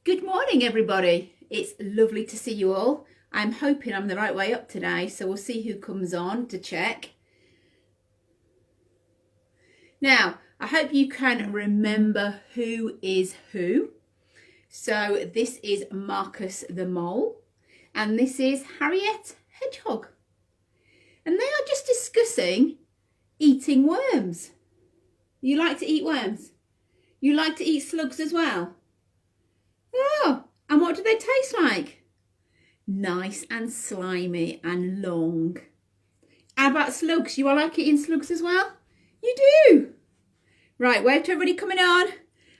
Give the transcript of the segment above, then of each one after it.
Good morning, everybody. It's lovely to see you all. I'm hoping I'm the right way up today, so we'll see who comes on to check. Now, I hope you can remember who is who. So this is Marcus the Mole, and this is Harriet Hedgehog. And they are just discussing eating worms. You like to eat worms? You like to eat slugs as well? Oh, and what do they taste like? Nice and slimy and long. How about slugs? You all like eating slugs as well? You do? Right, wave to everybody coming on.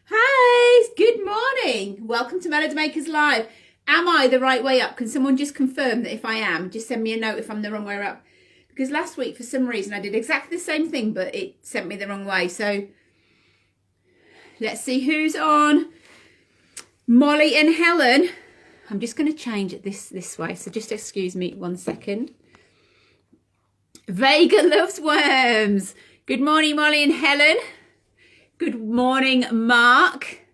Hi, good morning. Welcome to Melody Makers Live. Am I the right way up? Can someone just confirm that if I am? Just send me a note if I'm the wrong way up. Because last week, for some reason, I did exactly the same thing, but it sent me the wrong way. So let's see who's on. Molly and Helen. I'm just going to change it this way, so just excuse me 1 second. Vega loves worms. Good morning, Molly and Helen. Good morning, Mark.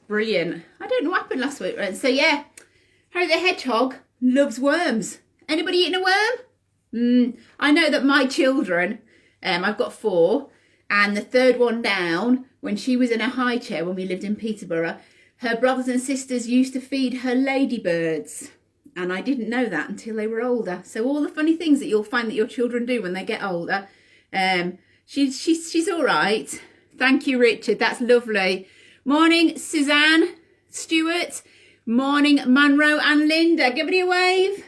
Brilliant. I don't know what happened last week. So yeah, Harry the Hedgehog loves worms. Anybody eating a worm? I know that my children, I've got 4, and the third one down, when she was in a high chair when we lived in Peterborough, her brothers and sisters used to feed her ladybirds, and I didn't know that until they were older. So all the funny things that you'll find that your children do when they get older, she's all right. Thank you, Richard. That's lovely. Morning, Suzanne, Stuart. Morning, Monroe and Linda. Give me a wave.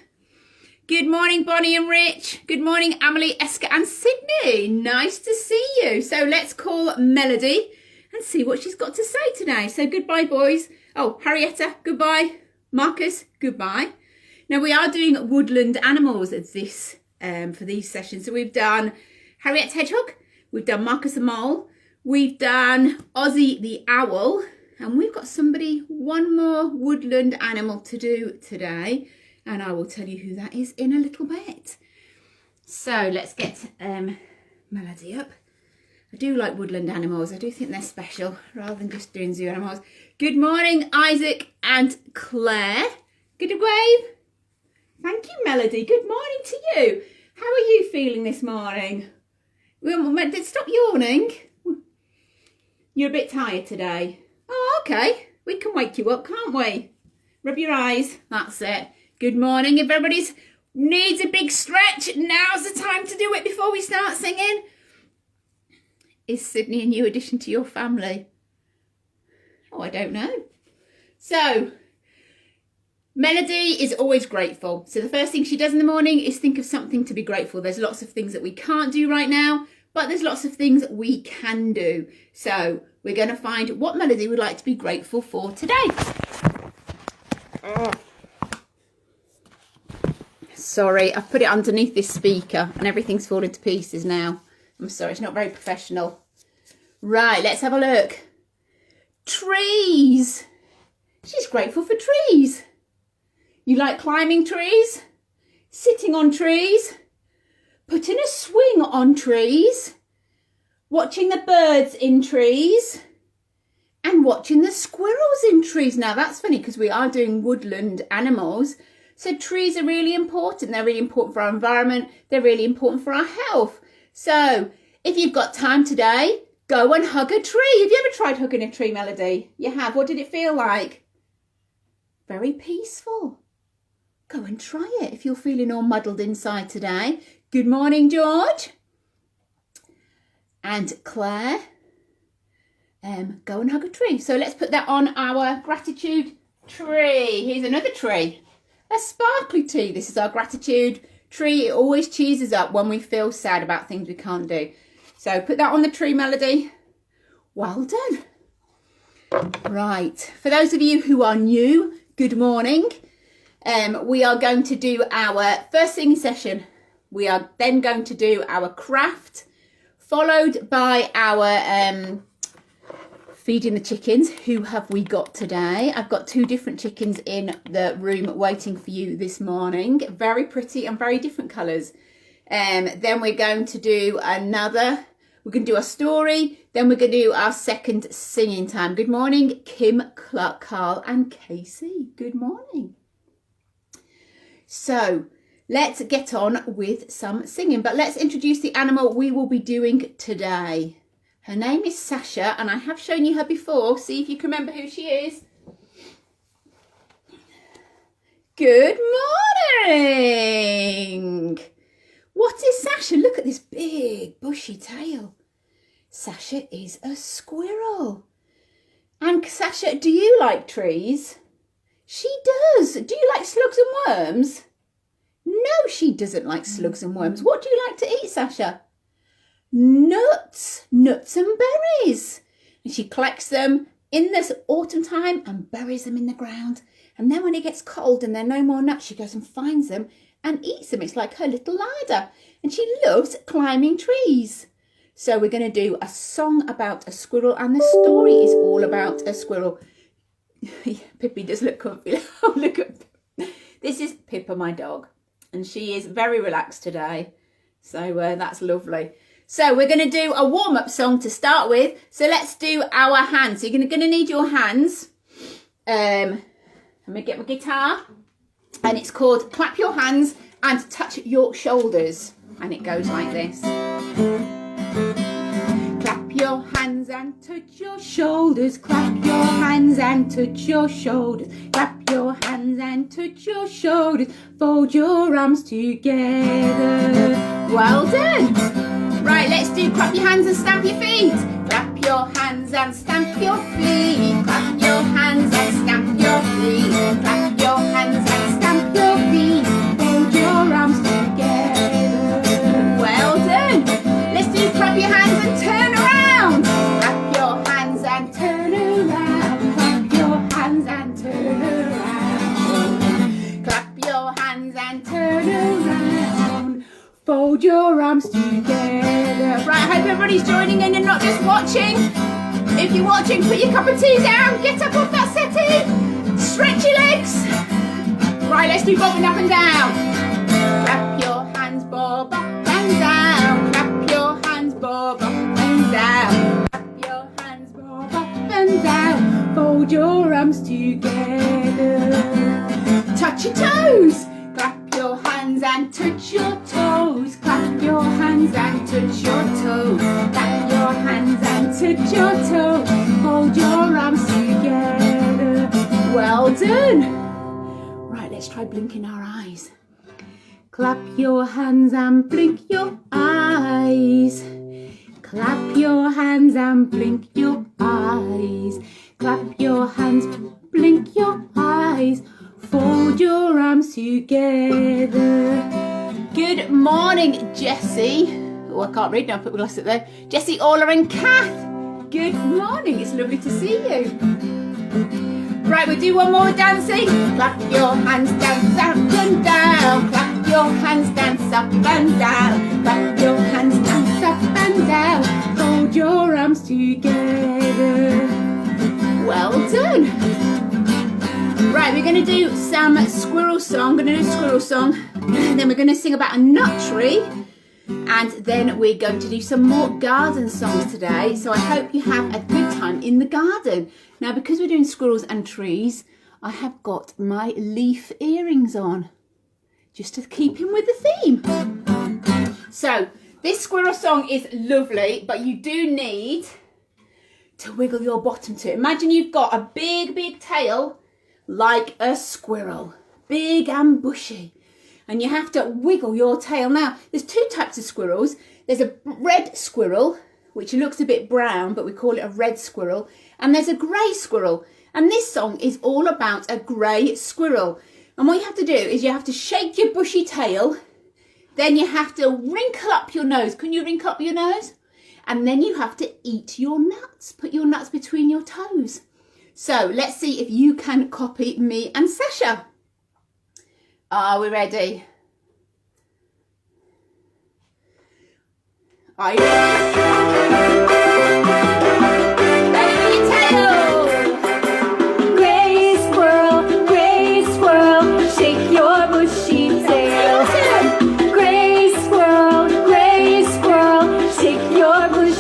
Good morning, Bonnie and Rich. Good morning, Emily, Esker and Sydney. Nice to see you. So let's call Melody and see what she's got to say today. So goodbye, boys. Oh, Harrietta, goodbye. Marcus, goodbye. Now we are doing woodland animals at this for these sessions. So we've done Harriet Hedgehog, we've done Marcus the Mole, we've done Ozzy the Owl, and we've got one more woodland animal to do today, and I will tell you who that is in a little bit. So let's get Melody up. I do like woodland animals. I do think they're special rather than just doing zoo animals. Good morning, Isaac and Claire. Good wave. Thank you, Melody. Good morning to you. How are you feeling this morning? Stop yawning. You're a bit tired today. Oh, okay. We can wake you up, can't we? Rub your eyes. That's it. Good morning. If everybody needs a big stretch, now's the time to do it before we start singing. Is Sydney a new addition to your family? Oh, I don't know. So, Melody is always grateful. So the first thing she does in the morning is think of something to be grateful. There's lots of things that we can't do right now, but there's lots of things that we can do. So we're going to find what Melody would like to be grateful for today. Sorry, I've put it underneath this speaker and everything's falling to pieces now. I'm sorry, it's not very professional. Right, let's have a look. Trees. She's grateful for trees. You like climbing trees? Sitting on trees? Putting a swing on trees? Watching the birds in trees? And watching the squirrels in trees. Now that's funny because we are doing woodland animals. So trees are really important. They're really important for our environment. They're really important for our health. So if you've got time today, go and hug a tree. Have you ever tried hugging a tree, Melody? You have. What did it feel like? Very peaceful. Go and try it if you're feeling all muddled inside today. Good morning, George. And Claire. Go and hug a tree. So let's put that on our gratitude tree. Here's another tree. A sparkly tree. This is our gratitude tree. It always cheers us up when we feel sad about things we can't do. So put that on the tree, Melody. Well done. Right. For those of you who are new, good morning. We are going to do our first singing session. We are then going to do our craft, followed by our feeding the chickens. Who have we got today? I've got 2 different chickens in the room waiting for you this morning. Very pretty and very different colours. Then we're going to do another We're going to do our story, then we're going to do our second singing time. Good morning, Kim, Clark, Carl and Casey. Good morning. So let's get on with some singing, but let's introduce the animal we will be doing today. Her name is Sasha, and I have shown you her before. See if you can remember who she is. Good morning. What is Sasha? Look at this big bushy tail. Sasha is a squirrel. And Sasha, do you like trees? She does. Do you like slugs and worms? No, she doesn't like slugs and worms. What do you like to eat, Sasha? Nuts and berries. And she collects them in this autumn time and buries them in the ground. And then when it gets cold and there are no more nuts, she goes and finds them and eats them. It's like her little larder. And she loves climbing trees. So we're going to do a song about a squirrel, and the story is all about a squirrel. Pippa does look comfy. Oh, look at this is Pippa, my dog, and she is very relaxed today. So that's lovely. So we're going to do a warm-up song to start with. So let's do our hands. So you're going to need your hands. Let me get my guitar, and it's called Clap Your Hands and Touch Your Shoulders, and it goes like this. Clap your hands and touch your shoulders. Clap your hands and touch your shoulders. Clap your hands and touch your shoulders. Fold your arms together. Well done. Right, let's do clap your hands and stamp your feet. Clap your hands and stamp your feet. Clap your hands and stamp your feet. Clap your hands and stamp your feet. Fold your arms together. Well done. Let's do clap your hands and turn around. Clap your hands and turn around. Clap your hands and turn around. Clap your hands and turn around. Fold your arms together. Right, I hope everybody's joining in and not just watching. If you're watching, put your cup of tea down. Get up off that settee. Stretch your legs. Right, let's do bobbing up and down. Clap your hands, bob up and down. Clap your hands, bob up and down. Clap your hands, bob up and down. Fold your arms together. Touch your toes. Clap your hands and touch your toes. Clap your hands and touch your toes. Clap your hands and touch your toes. Hold your arms together. Well done. Right, let's try blinking our eyes. Clap your hands and blink your eyes. Clap your hands and blink your eyes. Clap your hands, blink your eyes. Fold your arms together. Good morning, Jessie. Oh, I can't read now, put my glasses there. Jessie, Orla and Kath. Good morning, it's lovely to see you. Right, we'll do one more dancing. Clap your hands, dance up and down. Clap your hands, dance up and down. Clap your hands, dance up and down. Hold your arms together. Well done. Right, we're going to do some squirrel song. We're going to do a squirrel song. And then we're going to sing about a nut tree. And then we're going to do some more garden songs today. So I hope you have a good time in the garden. Now, because we're doing squirrels and trees, I have got my leaf earrings on. Just to keep in with the theme. So, this squirrel song is lovely, but you do need to wiggle your bottom to it. Imagine you've got a big, big tail like a squirrel, big and bushy, and you have to wiggle your tail. Now, there's two types of squirrels. There's a red squirrel, which looks a bit brown, but we call it a red squirrel, and there's a grey squirrel, and this song is all about a grey squirrel. And what you have to do is you have to shake your bushy tail, then you have to wrinkle up your nose. Can you wrinkle up your nose? And then you have to eat your nuts, put your nuts between your toes. So let's see if you can copy me and Sasha. Are we ready? Are you ready? Ready for your tail? Gray squirrel, shake your bushy tail. Gray squirrel, shake your bushy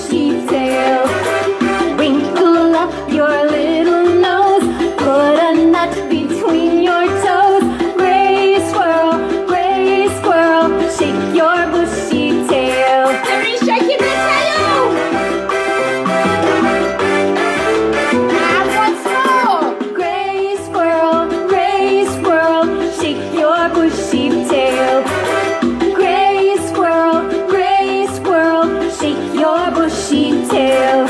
tail.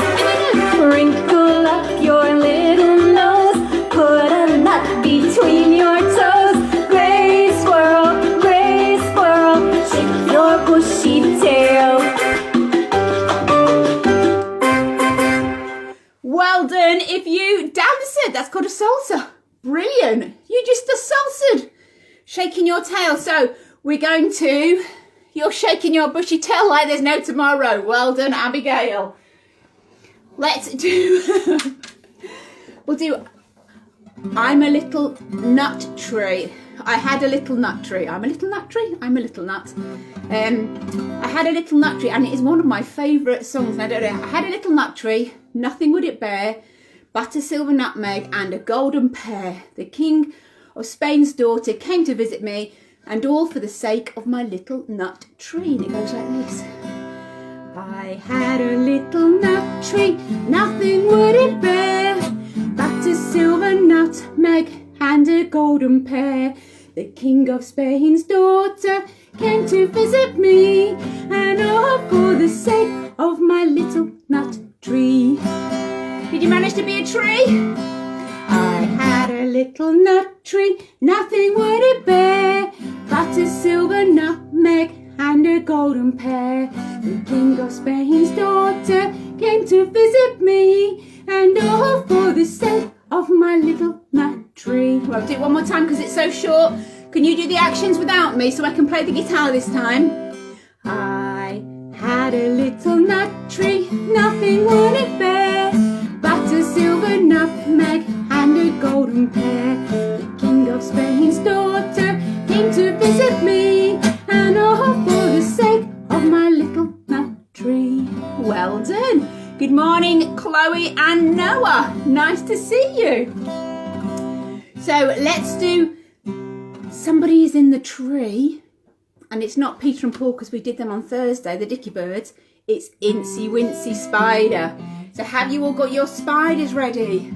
Wrinkle up your little nose. Put a nut between your toes. Gray squirrel, shake your bushy tail. Well done. If you dance it, that's called a salsa. Brilliant. You just salsaed, shaking your tail. So we're going to, you're shaking your bushy tail like there's no tomorrow. Well done, Abigail. Let's do, we'll do, I'm a little nut tree. I had a little nut tree. I'm a little nut tree. I'm a little nut. I had a little nut tree, and it is one of my favourite songs. I don't know. I had a little nut tree. Nothing would it bear but a silver nutmeg and a golden pear. The king of Spain's daughter came to visit me, and all for the sake of my little nut tree. And it goes like this. I had a little nut tree. Nothing would it bear but a silver nutmeg and a golden pear. The king of Spain's daughter came to visit me, and all for the sake of my little nut tree. Did you manage to be a tree? I had a little nut tree, nothing would it bear but a silver nutmeg and a golden pear. The king of Spain's daughter came to visit me, and all for the sake of my little nut tree. Well, I'll do it one more time because it's so short. Can you do the actions without me so I can play the guitar this time? I had a little nut tree, nothing would it bear but a silver nutmeg and a golden pear. The king of Spain's daughter came to visit me, and all for the sake of my little nut tree. Well done. Good morning, Chloe and Noah. Nice to see you. So let's do Somebody is in the Tree. And it's not Peter and Paul because we did them on Thursday, the Dicky Birds. It's Incy Wincy Spider. So have you all got your spiders ready?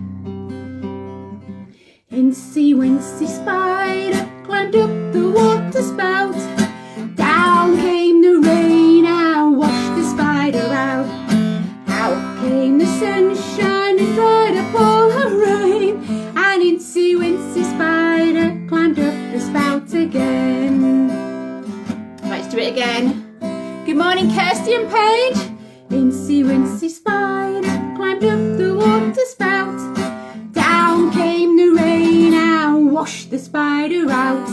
Incy Wincy Spider climbed up the water spout. Down came the rain and washed the spider out. Out came the sunshine and dried up all the rain. And Incy Wincy Spider climbed up the spout again. Let's do it again. Good morning, Kirsty and Paige. Incy Wincy Spider climbed up the water spout. Down came the rain and washed the spider out.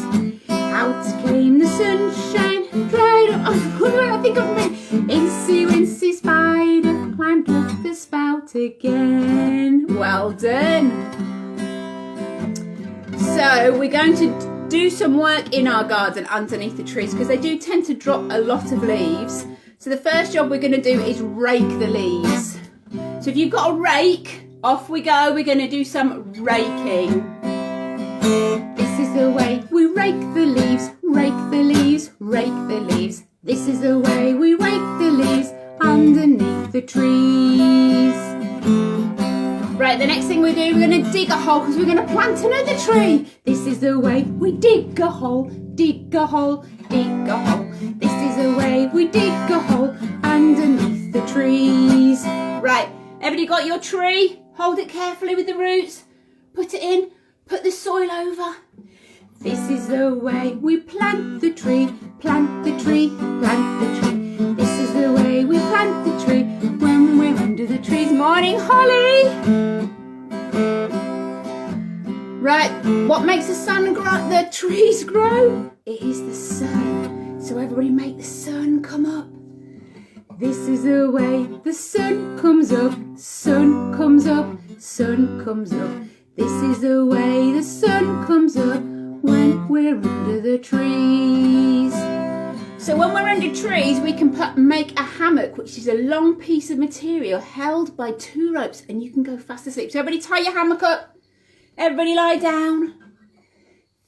Out came the sunshine and dried up. I think of me. Incy Wincy Spider climbed up the spout again. Well done. So we're going to do some work in our garden underneath the trees because they do tend to drop a lot of leaves. So the first job we're going to do is rake the leaves. So if you've got a rake, off we go. We're going to do some raking. This is the way we rake the leaves, rake the leaves, rake the leaves. This is the way we rake the leaves underneath the trees. Right, the next thing we do, we're going to dig a hole because we're going to plant another tree. This is the way we dig a hole, dig a hole, dig a hole. This is the way we dig a hole underneath the trees. Right, everybody got your tree? Hold it carefully with the roots. Put it in, put the soil over. This is the way we plant the tree, plant the tree, plant the tree. This is the way we plant the tree when we're under the trees. Morning, Holly. Right, what makes the sun grow? The trees grow? It is the sun. So everybody make the sun come up. This is the way the sun comes up, sun comes up, sun comes up. This is the way the sun comes up when we're under the trees. So when we're under trees, we can make a hammock, which is a long piece of material held by 2 ropes, and you can go fast asleep. So everybody tie your hammock up. Everybody lie down.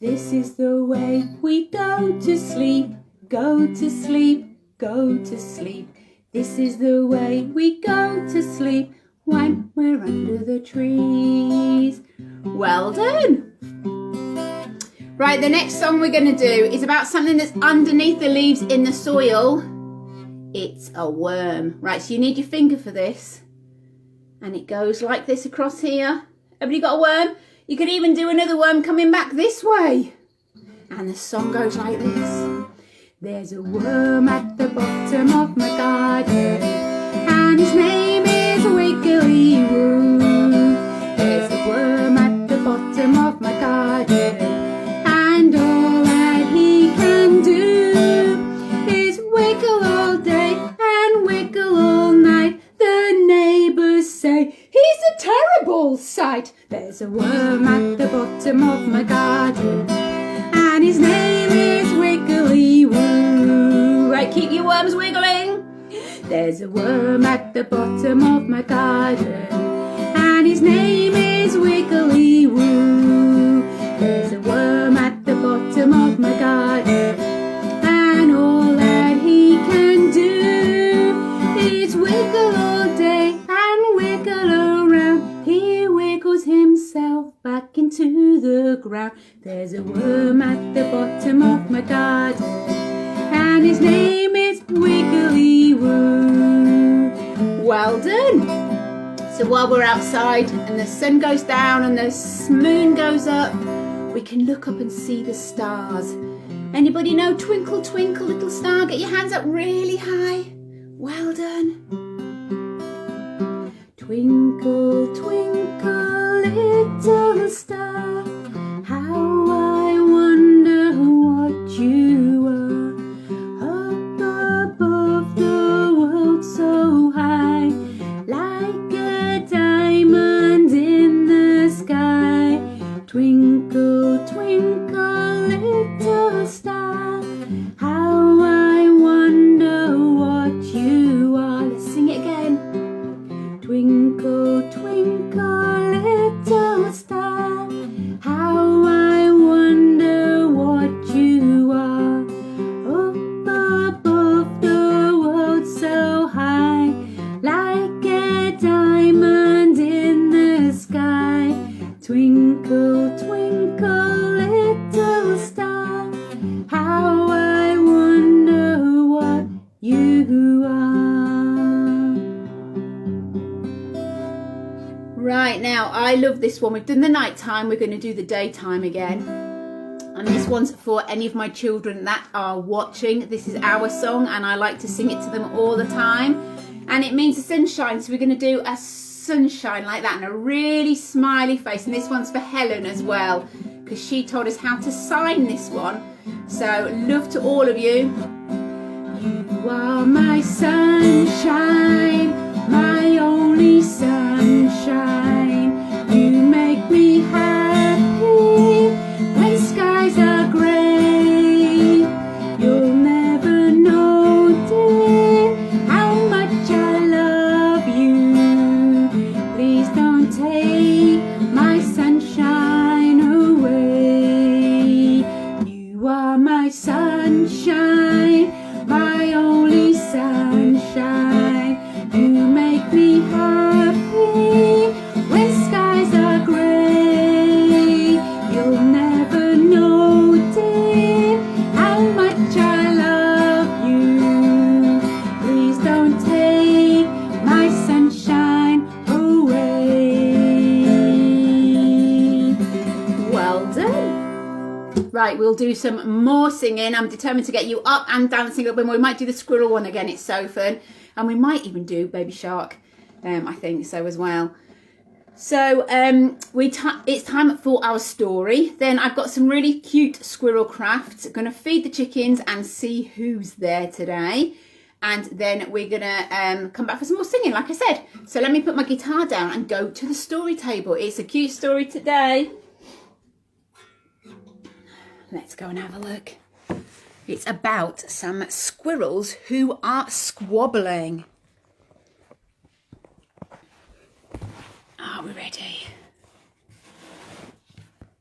This is the way we go to sleep, go to sleep, go to sleep. This is the way we go to sleep when we're under the trees. Well done. Right, the next song we're going to do is about something that's underneath the leaves in the soil. It's a worm. Right, so you need your finger for this. And it goes like this across here. Everybody got a worm? You could even do another worm coming back this way. And the song goes like this. There's a worm at the bottom of my garden, and his name is Wiggly Woo. There's a worm at the bottom of my garden, and all that he can do is wiggle all day and wiggle all night. The neighbours say he's a terrible sight. There's a worm at the bottom of my garden, and his name is Wiggly Woo. Right, keep your worms wiggling. There's a worm at the bottom of my garden, and his name is Wiggly Woo. There's a worm at the bottom of my garden, and all that he can do is wiggle all day and wiggle around. He wiggles himself back into the ground. There's a worm at the bottom of my garden, and his name is Wiggly Woo. Well done. So while we're outside and the sun goes down and the moon goes up, we can look up and see the stars. Anybody know Twinkle Twinkle Little Star? Get your hands up really high. Well done. Twinkle, twinkle, little star, how I wonder what you are. Up above the world so high, like a diamond in the sky. Twinkle, twinkle, little star, how I wonder what you are. Let's sing it again. Twinkle, twinkle, little star, how I wonder what you are. Up above the world so high, like a diamond in the sky. Twinkle, twinkle, little star, how I wonder what you are. Right, now I love this one. We've done the nighttime, we're going to do the daytime again. And this one's for any of my children that are watching. This is our song and I like to sing it to them all the time. And it means the sunshine, so we're going to do a sunshine like that and a really smiley face. And this one's for Helen as well, because she told us how to sign this one. So love to all of you. You are my sunshine, my only sunshine. You make me happy when skies are grey. You'll never know, dear, how much I love you. Please don't take my sunshine away. You are my sunshine, my only sunshine. You make me happy when skies are grey. You'll never know, dear, how much I love you. Please don't take my sunshine away. Well done. Right, we'll do some more singing. I'm determined to get you up and dancing up, and we might do the squirrel one again. It's so fun. And we might even do Baby Shark. I think so as well. So it's time for our story. Then I've got some really cute squirrel crafts. Going to feed the chickens and see who's there today. And then we're going to come back for some more singing, like I said. So let me put my guitar down and go to the story table. It's a cute story today. Let's go and have a look. It's about some squirrels who are squabbling. Are we ready?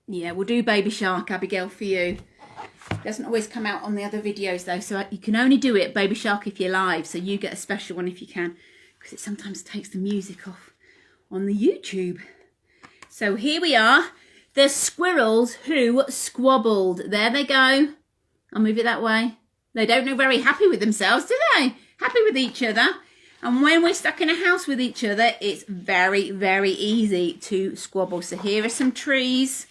Yeah, we'll do Baby Shark, Abigail, for you. It doesn't always come out on the other videos though, so you can only do it, Baby Shark, if you're live, so you get a special one if you can, because it sometimes takes the music off on the YouTube. So here we are, the squirrels who squabbled. There they go. I'll move it that way. They don't look very happy with themselves, do they? happy with each other. And when we're stuck in a house with each other, it's very, very easy to squabble. So here are some trees.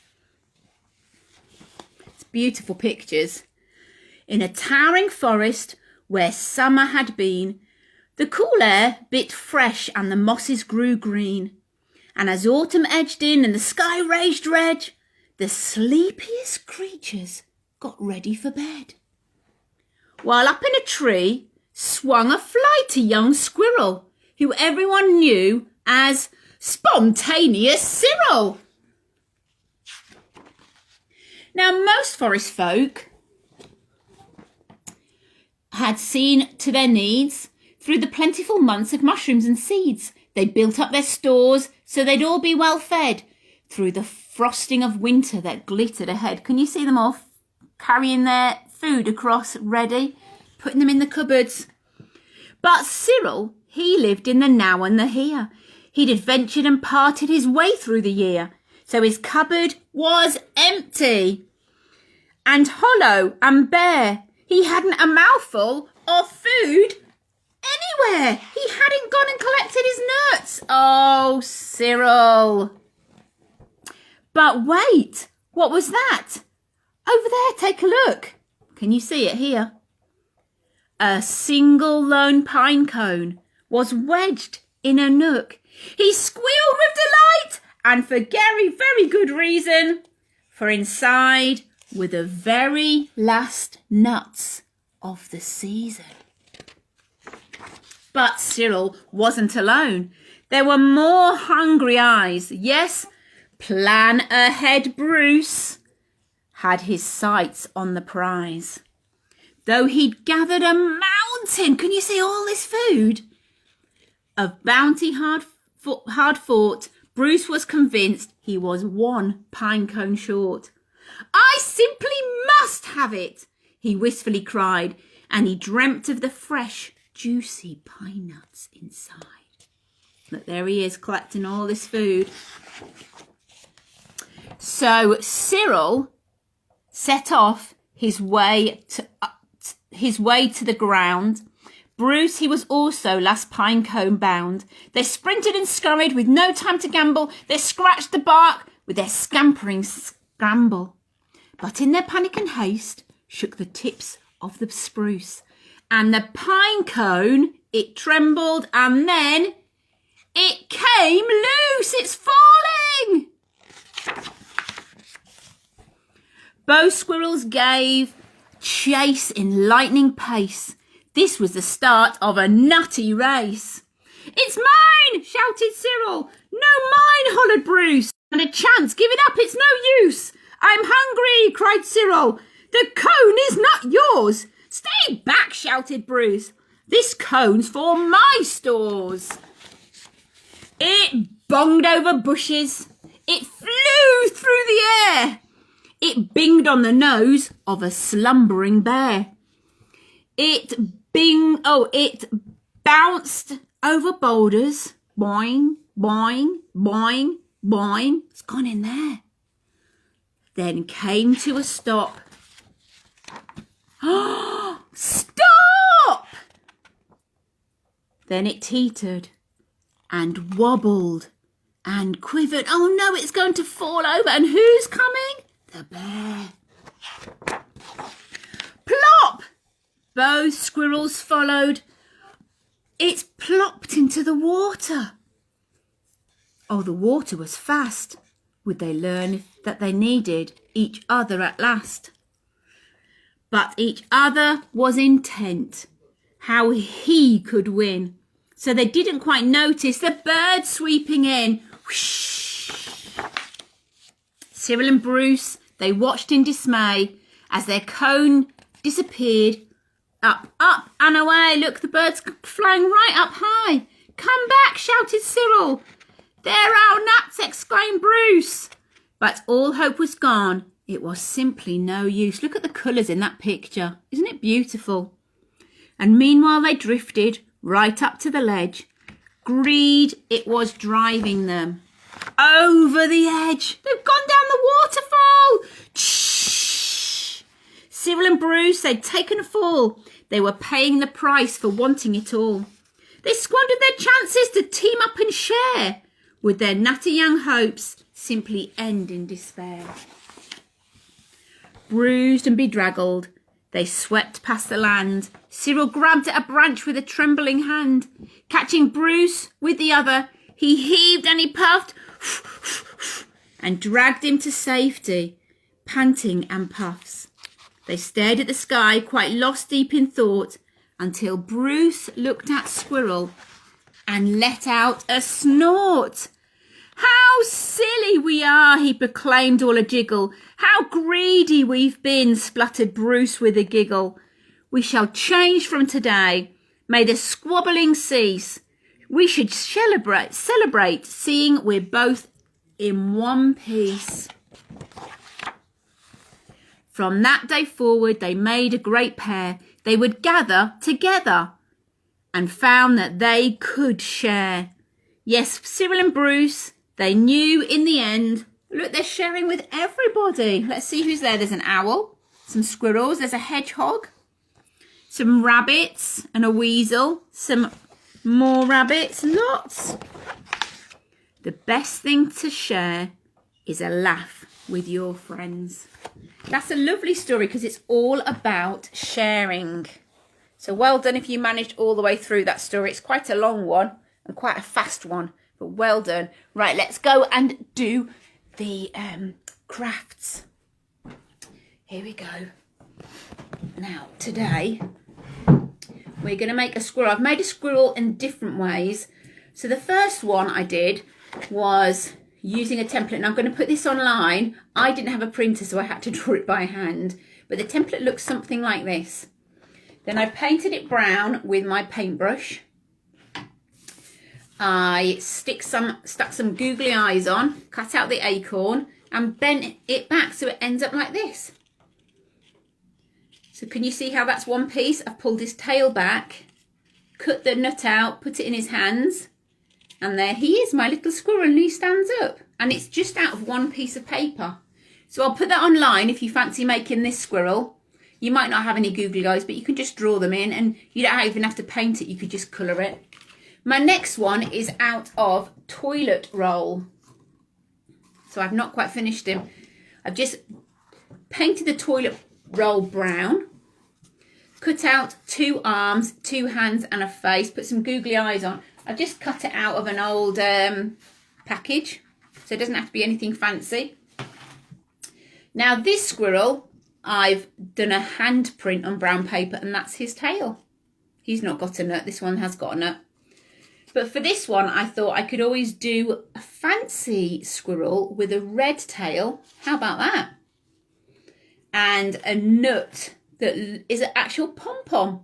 It's beautiful pictures. In a towering forest where summer had been, the cool air bit fresh and the mosses grew green. And as autumn edged in and the sky raged red, the sleepiest creatures got ready for bed. While up in a tree swung a flighty young squirrel, who everyone knew as Spontaneous Cyril. Now, most forest folk had seen to their needs through the plentiful months of mushrooms and seeds. They built up their stores so they'd all be well fed through the frosting of winter that glittered ahead. Can you see them all carrying their food across ready, putting them in the cupboards? But Cyril, he lived in the now and the here. He'd adventured and parted his way through the year, so his cupboard was empty and hollow and bare. He hadn't a mouthful of food anywhere. He hadn't gone and collected his nuts. Oh, Cyril. But wait, what was that? Over there, take a look. Can you see it here? A single lone pine cone was wedged in a nook. He squealed with delight, and for very, very good reason, for inside were the very last nuts of the season. But Cyril wasn't alone. There were more hungry eyes. Yes, plan ahead Bruce had his sights on the prize. Though he'd gathered a mountain, can you see all this food? Of bounty hard fought, Bruce was convinced he was one pine cone short. I simply must have it, he wistfully cried, and he dreamt of the fresh, juicy pine nuts inside. Look, there he is collecting all this food. So Cyril set off his way to the ground. Bruce, he was also last pine cone bound. They sprinted and scurried with no time to gamble. They scratched the bark with their scampering scramble. But in their panic and haste, shook the tips of the spruce. And the pine cone, it trembled, and then it came loose. It's falling. Both squirrels gave chase in lightning pace. This was the start of a nutty race. It's mine, shouted Cyril. No, mine, hollered Bruce. And a chance, give it up, it's no use. I'm hungry, cried Cyril. The cone is not yours. Stay back, shouted Bruce. This cone's for my stores. It bonged over bushes. It flew through the air. It binged on the nose of a slumbering bear. It bounced over boulders. Boing, boing, boing, boing. It's gone in there. Then came to a stop. Stop! Then it teetered and wobbled and quivered. Oh no, it's going to fall over. And who's coming? The bear. Plop! Both squirrels followed. It plopped into the water. Oh, the water was fast. Would they learn that they needed each other at last? But each other was intent how he could win. So they didn't quite notice the bird sweeping in. Whoosh. Cyril and Bruce, they watched in dismay as their cone disappeared. Up, up and away. Look, the bird's flying right up high. Come back, shouted Cyril. There our nuts, exclaimed Bruce. But all hope was gone. It was simply no use. Look at the colours in that picture. Isn't it beautiful? And meanwhile they drifted right up to the ledge. Greed, it was driving them over the edge. They've gone down the waterfall. Shh. Cyril and Bruce, they'd taken a fall. They were paying the price for wanting it all. They squandered their chances to team up and share. Would their natty young hopes simply end in despair? Bruised and bedraggled, they swept past the land. Cyril grabbed at a branch with a trembling hand. Catching Bruce with the other, he heaved and he puffed and dragged him to safety, panting and puffs. They stared at the sky, quite lost deep in thought, until Bruce looked at Squirrel and let out a snort. How silly we are, he proclaimed all a jiggle. How greedy we've been, spluttered Bruce with a giggle. We shall change from today. May the squabbling cease. We should celebrate, seeing we're both in one piece. From that day forward, they made a great pair. They would gather together and found that they could share. Yes, Cyril and Bruce, they knew in the end. Look, they're sharing with everybody. Let's see who's there. There's an owl, some squirrels, there's a hedgehog, some rabbits and a weasel, some more rabbits, lots. The best thing to share is a laugh with your friends. That's a lovely story because it's all about sharing. So well done if you managed all the way through that story. It's quite a long one and quite a fast one, but well done. Right, let's go and do the crafts. Here we go. Now, today, we're going to make a squirrel. I've made a squirrel in different ways. So the first one I did was using a template. And I'm going to put this online. I didn't have a printer, so I had to draw it by hand. But the template looks something like this. Then I painted it brown with my paintbrush. I stuck some googly eyes on, cut out the acorn, and bent it back so it ends up like this. So can you see how that's one piece? I've pulled his tail back, cut the nut out, put it in his hands. And there he is, my little squirrel, and he stands up. And it's just out of one piece of paper. So I'll put that online if you fancy making this squirrel. You might not have any googly eyes, but you can just draw them in. And you don't even have to paint it, you could just colour it. My next one is out of toilet roll. So I've not quite finished him. I've just painted the toilet roll brown. Cut out 2 arms, 2 hands and a face. Put some googly eyes on. I've just cut it out of an old package, so it doesn't have to be anything fancy. Now this squirrel, I've done a handprint on brown paper, and that's his tail. He's not got a nut, this one has got a nut. But for this one, I thought I could always do a fancy squirrel with a red tail. How about that? And a nut that is an actual pom-pom.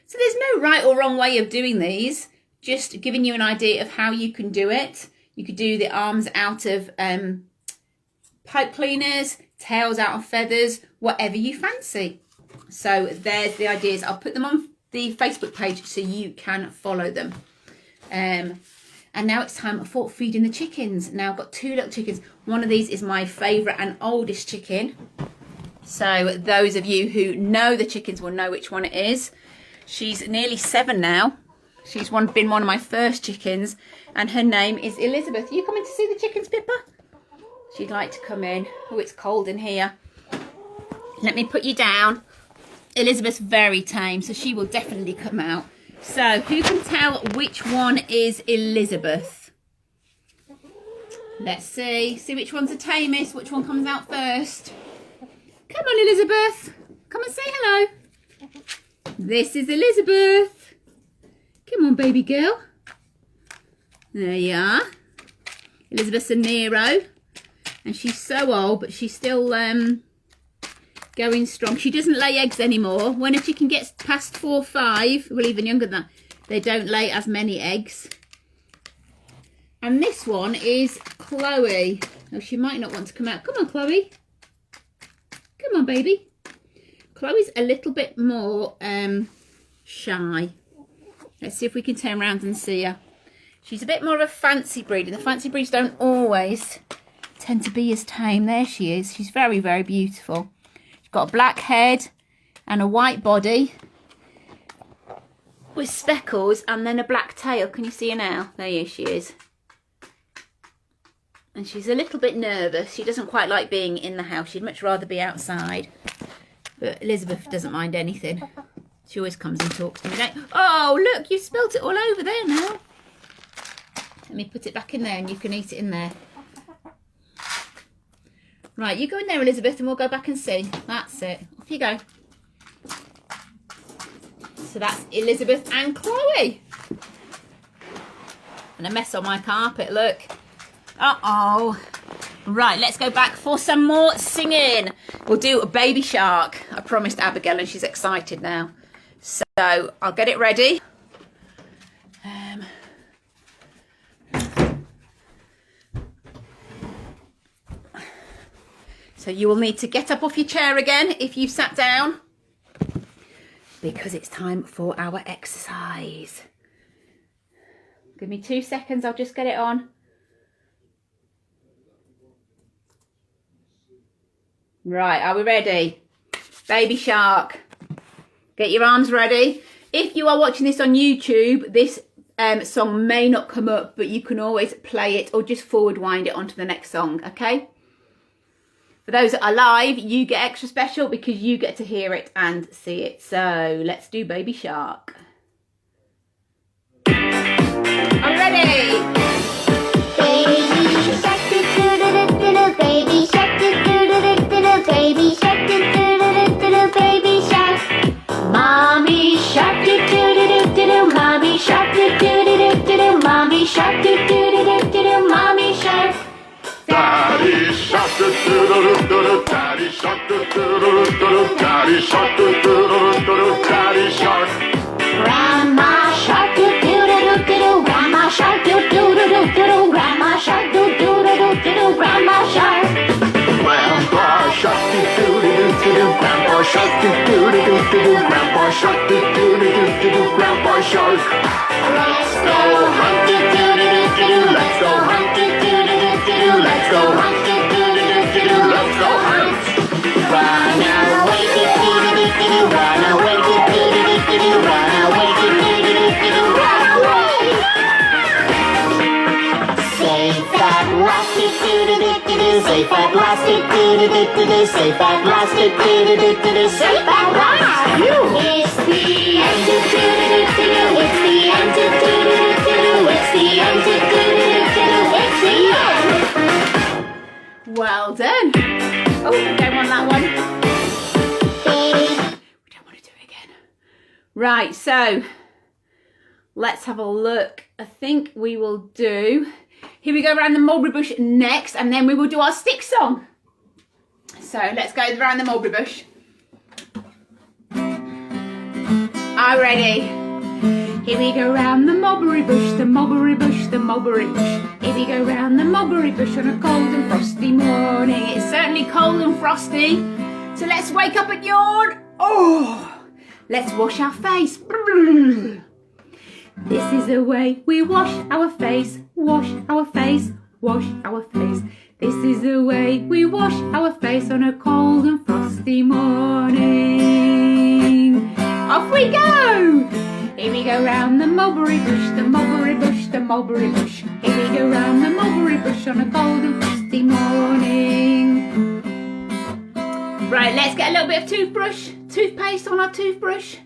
So there's no right or wrong way of doing these. Just giving you an idea of how you can do it. You could do the arms out of pipe cleaners, tails out of feathers, whatever you fancy. So there's the ideas. I'll put them on the Facebook page so you can follow them. And now it's time for feeding the chickens. Now I've got 2 little chickens. One of these is my favourite and oldest chicken. So those of you who know the chickens will know which one it is. She's nearly 7 now. She's been one of my first chickens, and her name is Elizabeth. Are you coming to see the chickens, Pippa? She'd like to come in. Oh, it's cold in here. Let me put you down. Elizabeth's very tame, so she will definitely come out. So, who can tell which one is Elizabeth? Let's see. See which one's the tamest, which one comes out first. Come on, Elizabeth. Come and say hello. This is Elizabeth. Come on, baby girl. There you are. Elizabeth's a Nero. And she's so old, but she's still going strong. She doesn't lay eggs anymore. When a chicken gets past 4 or 5, well, even younger than that, they don't lay as many eggs. And this one is Chloe. Oh, she might not want to come out. Come on, Chloe. Come on, baby. Chloe's a little bit more shy. Let's see if we can turn around and see her. She's a bit more of a fancy breed, and the fancy breeds don't always tend to be as tame. There she is. She's very, very beautiful. She's got a black head and a white body, with speckles and then a black tail. Can you see her now? There she is. And she's a little bit nervous. She doesn't quite like being in the house. She'd much rather be outside. But Elizabeth doesn't mind anything. She always comes and talks to me. Oh, look, you spilt it all over there now. Let me put it back in there and you can eat it in there. Right, you go in there, Elizabeth, and we'll go back and see. That's it. Off you go. So that's Elizabeth and Chloe. And a mess on my carpet, look. Uh-oh. Right, let's go back for some more singing. We'll do a Baby Shark. I promised Abigail and she's excited now. So I'll get it ready. So you will need to get up off your chair again if you've sat down, because it's time for our exercise. Give me 2 seconds, I'll just get it on. Right, are we ready? Baby Shark. Get your arms ready. If you are watching this on YouTube, this song may not come up, but you can always play it or just forward wind it onto the next song, okay? For those that are live, you get extra special because you get to hear it and see it. So let's do Baby Shark. Are we ready? Baby shark, do do do do do, baby shark, do do do do do, baby shark, do do do do do, baby shark. Mommy shark, do do do do do, mommy shark, do do do do do, mommy shark, do do do do do, mommy shark. Daddy shark, do do do do do, daddy shark, do do do do do, daddy shark, do do do do do, daddy shark. Grandma shark, do do do do do, grandma shark, do do do do do, grandma shark, do do do do do, grandma shark. Grandpa shark, do do do do do, grandpa shark, do do do do do, grandpa shark, do do do do do, grandpa shark. Let's go hunt, do do do do do, let's go hunt, do do do do do, let's go hunt, do do do do do, let's go hunt. Run away, do do do do do, run away, do do do do do, run away, do do do do do, run away. Safe at last, do do do do do, safe at last, do do do do do, safe at last, do do do do do, safe at last. It's the end, do do do do do, it's the end, do do do do do, it's the end, do do do do do, it's the end. Well done. Oh, we don't want that one. We don't want to do it again. Right, so let's have a look. I think we will do, here we go around the mulberry bush next, and then we will do our stick song. So let's go around the mulberry bush. Are you ready? Here we go round the mulberry bush, the mulberry bush, the mulberry bush. Here we go round the mulberry bush on a cold and frosty morning. It's certainly cold and frosty. So let's wake up and yawn. Oh, let's wash our face. This is the way we wash our face, wash our face, wash our face. This is the way we wash our face on a cold and frosty morning. Off we go! Here we go round the mulberry bush, the mulberry bush, the mulberry bush. Here we go round the mulberry bush on a cold and frosty morning. Right, let's get a little bit of toothpaste on our toothbrush.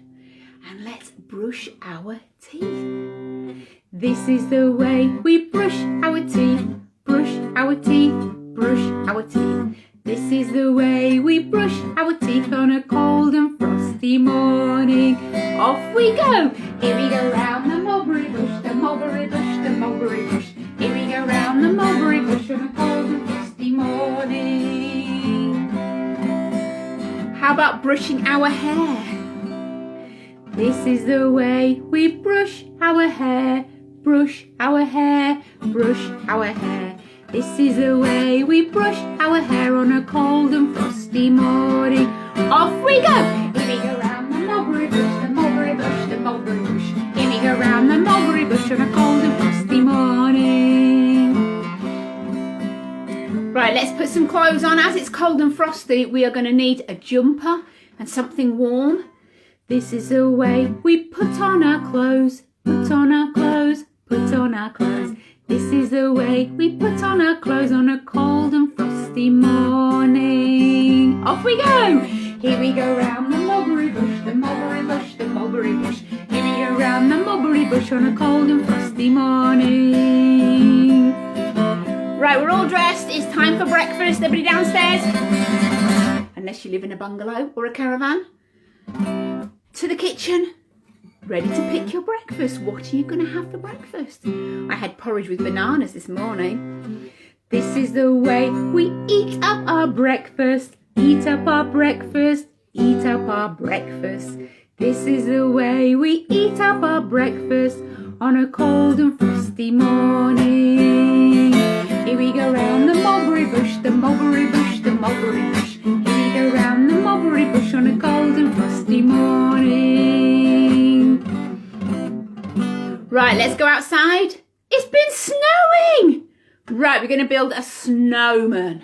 And let's brush our teeth. This is the way we brush our teeth, brush our teeth, brush our teeth. This is the way we brush our teeth on a cold and frosty morning. Off we go. Here we go round the mulberry bush, the mulberry bush, the mulberry bush. Here we go round the mulberry bush on a cold and frosty morning. How about brushing our hair? This is the way we brush our hair, brush our hair, brush our hair. This is the way we brush our hair on a cold and frosty morning. Off we go! Here we go round the mulberry bush, the mulberry bush, the mulberry bush. Here we go round the mulberry bush on a cold and frosty morning. Right, let's put some clothes on. As it's cold and frosty, we are going to need a jumper and something warm. This is the way we put on our clothes, put on our clothes, put on our clothes. This is the way we put on our clothes on a cold and frosty morning. Off we go! Here we go round the mulberry bush, the mulberry bush, the mulberry bush. Here we go round the mulberry bush on a cold and frosty morning. Right, we're all dressed. It's time for breakfast. Everybody downstairs. Unless you live in a bungalow or a caravan. To the kitchen. Ready to pick your breakfast. What are you going to have for breakfast? I had porridge with bananas this morning. This is the way we eat up our breakfast. Eat up our breakfast. Eat up our breakfast. This is the way we eat up our breakfast on a cold and frosty morning. Here we go round the mulberry bush, the mulberry bush, the mulberry bush. Here we go round the mulberry bush on a cold and frosty morning. Right, let's go outside. It's been snowing. Right, we're going to build a snowman.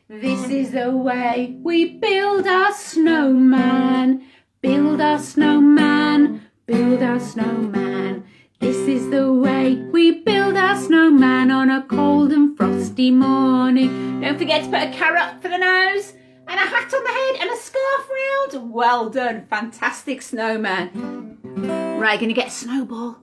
This is the way we build our snowman. Build our snowman. Build our snowman. This is the way we build our snowman on a cold and frosty morning. Don't forget to put a carrot for the nose and a hat on the head and a scarf round. Well done. Fantastic snowman. Right, going to get a snowball.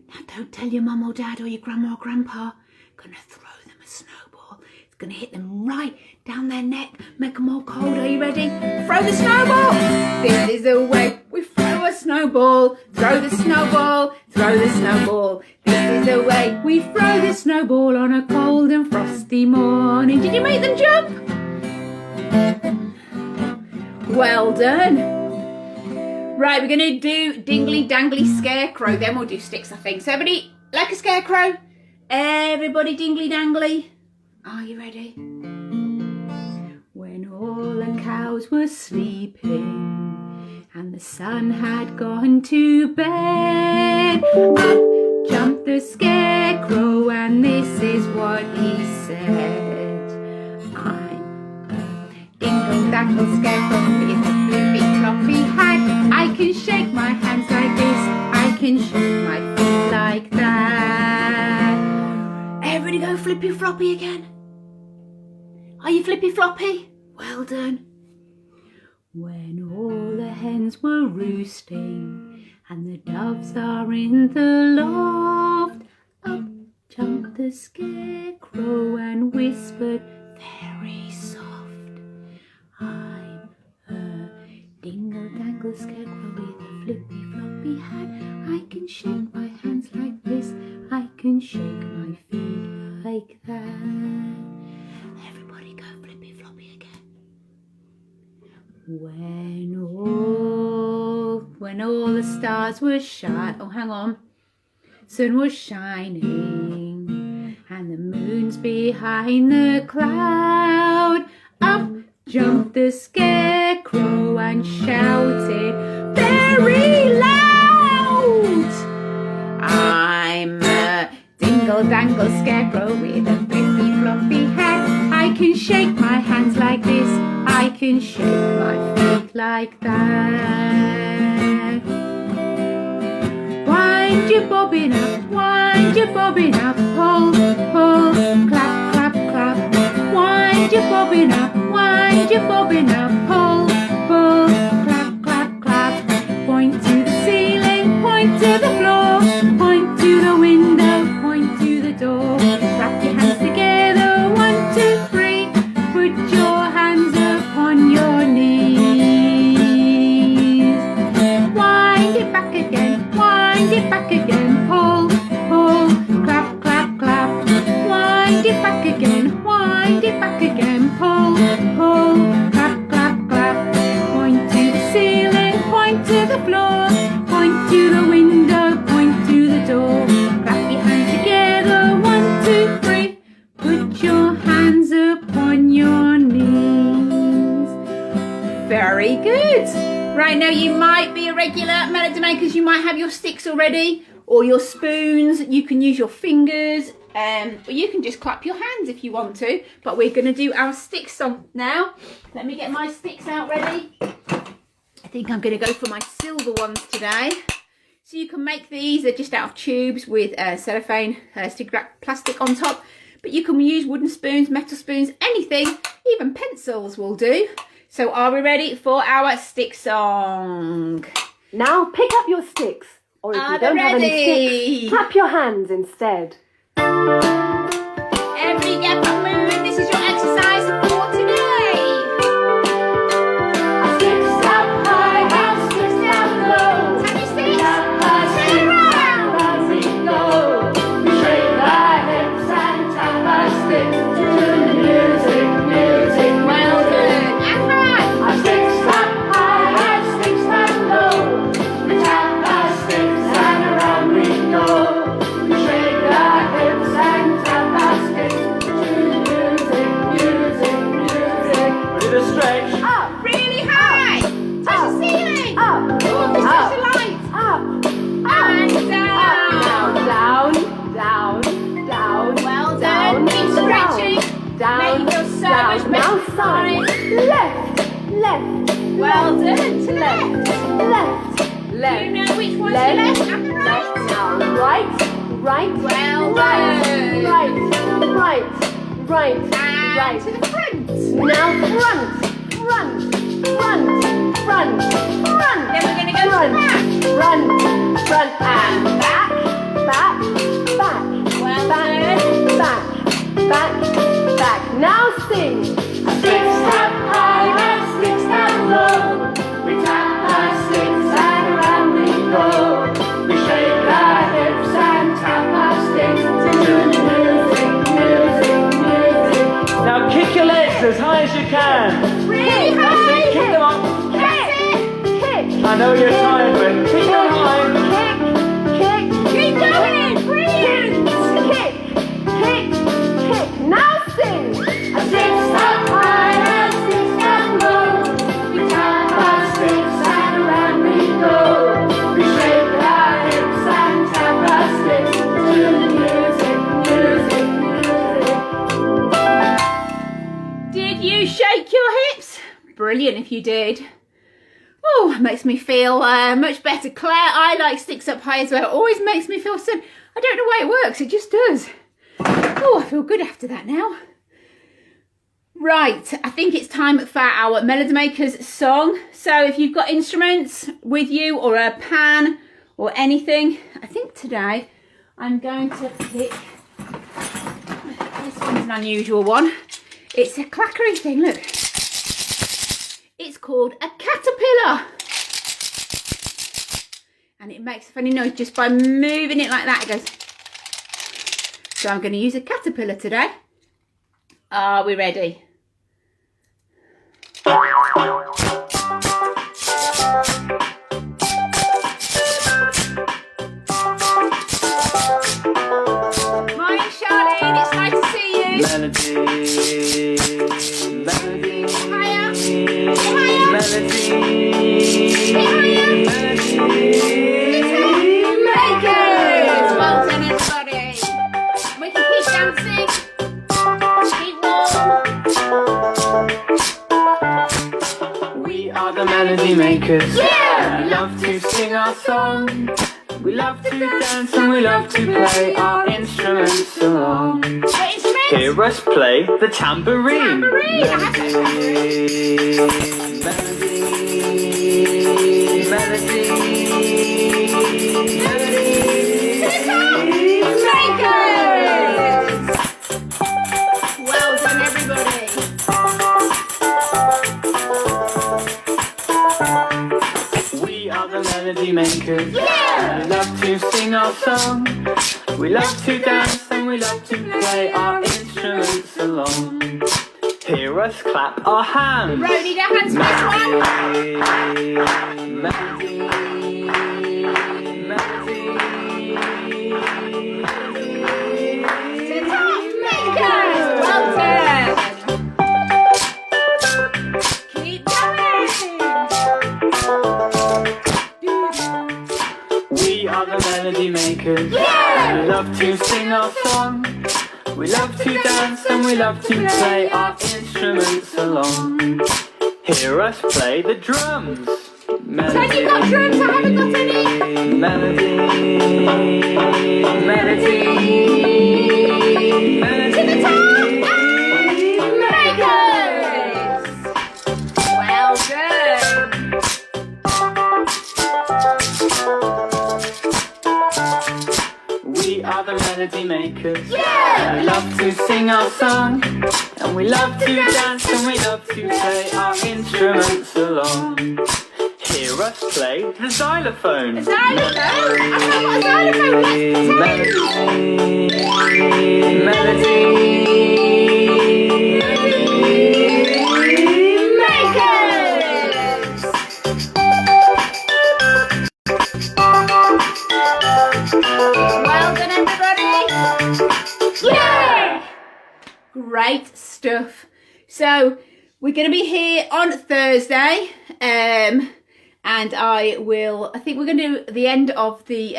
Now don't tell your mum or dad or your grandma or grandpa. Going to throw them a snowball. It's going to hit them right down their neck. Make them all cold. Are you ready? Throw the snowball. This is the way we throw a snowball. Throw the snowball. Throw the snowball. This is the way we throw the snowball on a cold and frosty morning. Did you make them jump? Well done. Right, we're going to do dingly dangly scarecrow. Then we'll do sticks, I think. So everybody, like a scarecrow? Everybody dingly dangly. Are you ready? When all the cows were sleeping and the sun had gone to bed, up jumped the scarecrow and this is what he said. I'm a dingle dangle scarecrow with a flippy floppy hat. I can shake my hands like this, I can shake my feet like that. Everybody go flippy floppy again. Are you flippy floppy? Well done. When all the hens were roosting and the doves are in the loft, up jumped the scarecrow and whispered very soft, I'm a dingle dangle scarecrow with a flippy floppy hat. I can shake my hands like this, I can shake my feet like that. Everybody go flippy floppy again. When all the stars were sun was shining and the moon's behind the cloud, up jumped the scarecrow and shouted very loud, I'm a dingle dangle scarecrow with a flippy floppy hat. I can shake my hands like this, I can shake my feet like that. Wind your bobbin up, pull, pull, clap, clap, clap. Wind your bobbin up, pull, pull, clap, clap, clap. Point to the ceiling, point to the floor, point to the window, point to the door. Clap your hands together, 1, 2, 3. Put your hands upon your knees. Wind it back again, pull, pull, clap, clap, clap. Wind it back again, pull, pull, clap, clap, clap. Point to the ceiling, point to the floor, point to the window, point to the door. Clap your hands together, 1, 2, 3. Put your hands upon your knees. Very good. Right, now you might be a regular melody makers. You might have your sticks already or your spoons. You can use your fingers or you can just clap your hands if you want to. But we're going to do our stick song now. Let me get my sticks out ready. think I'm going to go for my silver ones today. So you can make these, they're just out of tubes with cellophane, stick wrap plastic on top. But you can use wooden spoons, metal spoons, anything, even pencils will do. So are we ready for our stick song? Now pick up your sticks, or if you don't have any sticks, clap your hands instead. Every get up moving, this is your exercise for today. Sticks up high and sticks down low. Tap your sticks. Turn around as we go. We shake our hips and tap our sticks to the music, music, Well music. done. And high. Our sticks up high and sticks down low. We tap our sticks and around we go. We shake our hips and tap our sticks to music, music, music. Ready to stretch? Up, Really high. Touch the ceiling. up, Oh, this up, is the light. up, And down, down. down, down, Well down, done. Keep stretching. down, Make you feel so down. much better. Now side, left, left, Well done. To left, left. left, You know which one's left, left and right. left. Now right, right, Well right, done. right, right, right, And right. to the front. Now front, front, front, front, front. Then we're going to go to the Front, back. front, front, and back, back, back, Well back, done. back, back, back. Now sing. Sticks up high and sticks down low. We tap our sticks and around we go. We shake our hips and tap our sticks to music, music, music. Now kick your legs as high as you can. Really That's high. it, kick them up. That's it. Kick, I know you're tired, but kick them high. kick, kick, Keep going. Brilliant. kick, kick, kick. Now sing. Sticks up high and sticks down low. We tap our sticks and around we go. We shake our hips and tap our sticks to music, music, music. Did you shake your hips? Brilliant if you did. Oh, makes me feel much better. Claire, I like sticks up high as well. It always makes me feel so. I don't know why it works. It just does. Oh, I feel good after that now. Right, I think it's time for our Melody Makers song. So if you've got instruments with you or a pan or anything, I think today I'm going to pick, this one's an unusual one. It's a clackery thing, look. It's called a caterpillar. And it makes a funny noise just by moving it like that. It goes. So I'm going to use a caterpillar today. Are we ready? Morning, Charlene. It's nice to see you. Melody, melody, Higher. melody, Makers. Well done, everybody. We can keep dancing. Keep warm. We are the Melody Makers. Yeah! We love to sing our song. We love to dance and we love to play our instruments along. What instruments? Hear us play the tambourine. Tambourine. I have that Melody, melody, melody, Makers. Well done, everybody. We are the Melody Makers. Yeah! We love to sing our song. We love to dance and we love to play our instruments along. Hear us clap our hands. Rody, the hands for this one. Melody, melody, Top Makers. Well done. Keep going. We are the Melody Makers. Yeah! We love to sing our song. We love to dance and we love to play our instruments along. Hear us play the drums. Tony, you got drums? I haven't got any. Melody. Melody. To the top. Makers. Well done. We are the melody makers. Yeah. We love to sing our song, and we love to dance, and we love to play our instruments along. Hear us play the xylophone. Xylophone. I've not got a xylophone. Let's pretend. Melody. Makers. Well done, everybody. Yeah. Great stuff. So we're going to be here on Thursday, and I think we're going to do the end of the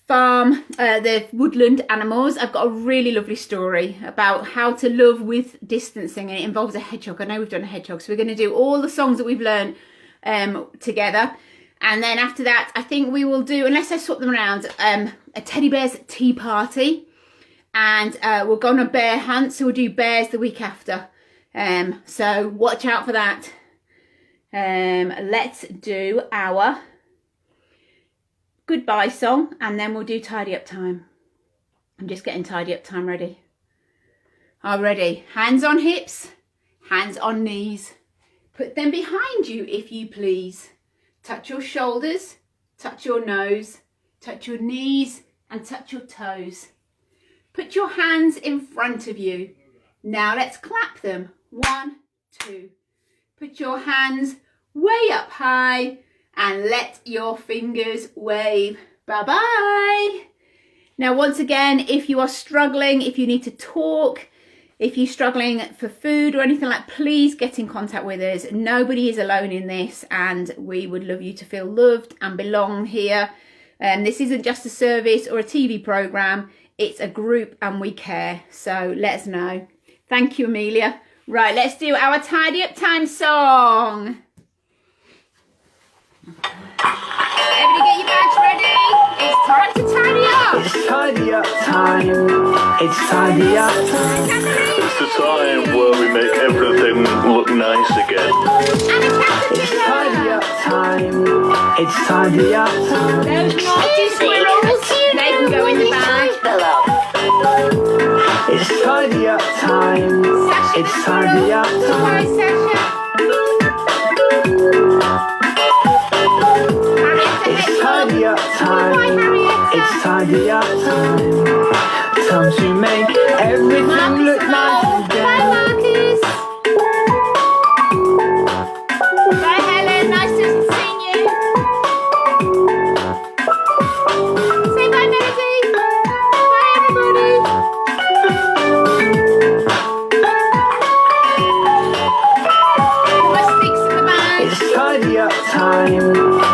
farm, the woodland animals. I've got a really lovely story about how to love with distancing, and it involves a hedgehog. I know we've done a hedgehog, so we're going to do all the songs that we've learned together. And then after that, I think we will do, unless I swap them around, a teddy bear's tea party. And we'll go on a bear hunt, so we'll do bears the week after. So watch out for that. Let's do our goodbye song, and then we'll do tidy up time. I'm just getting tidy up time ready. Are we ready? Hands on hips, hands on knees. Put them behind you if you please. Touch your shoulders, touch your nose, touch your knees and touch your toes. Put your hands in front of you. Now let's clap them. 1, 2. Put your hands way up high and let your fingers wave. Bye-bye. Now, once again, if you are struggling, if you need to talk, if you're struggling for food or anything like, please get in contact with us. Nobody is alone in this, and we would love you to feel loved and belong here. This isn't just a service or a TV programme. It's a group and we care. So let us know. Thank you, Amelia. Right, let's do our tidy up time song. Everybody get your bags ready. It's time to tidy up. It's tidy up time. It's tidy up time. It's the time where we make everything look nice again. It's tidy up time. It's tidy up time. Those naughty squirrels, they can go in the bag. It's tidy up time. It's tidy up Hi, time. Sasha. It's tidy up time. It's tidy up time. Time to make everything look nice Bye, again. Marcus. Bye, Helen. Nice to see you. Say bye, Melody. Bye, everybody. Put my sticks in the bag. It's tidy up time.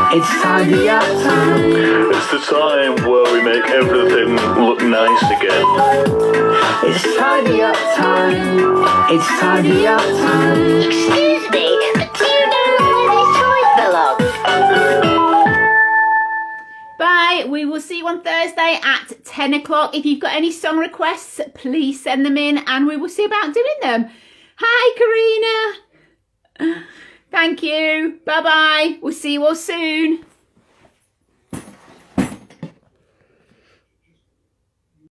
It's tidy up time. It's the time where we make everything look nice again. It's tidy up time. It's tidy up time. Excuse me, but do you know where these toys belong? Bye. We will see you on Thursday at 10 o'clock. If you've got any song requests, please send them in and we will see about doing them. Hi, Karina. Thank you. Bye-bye. We'll see you all soon.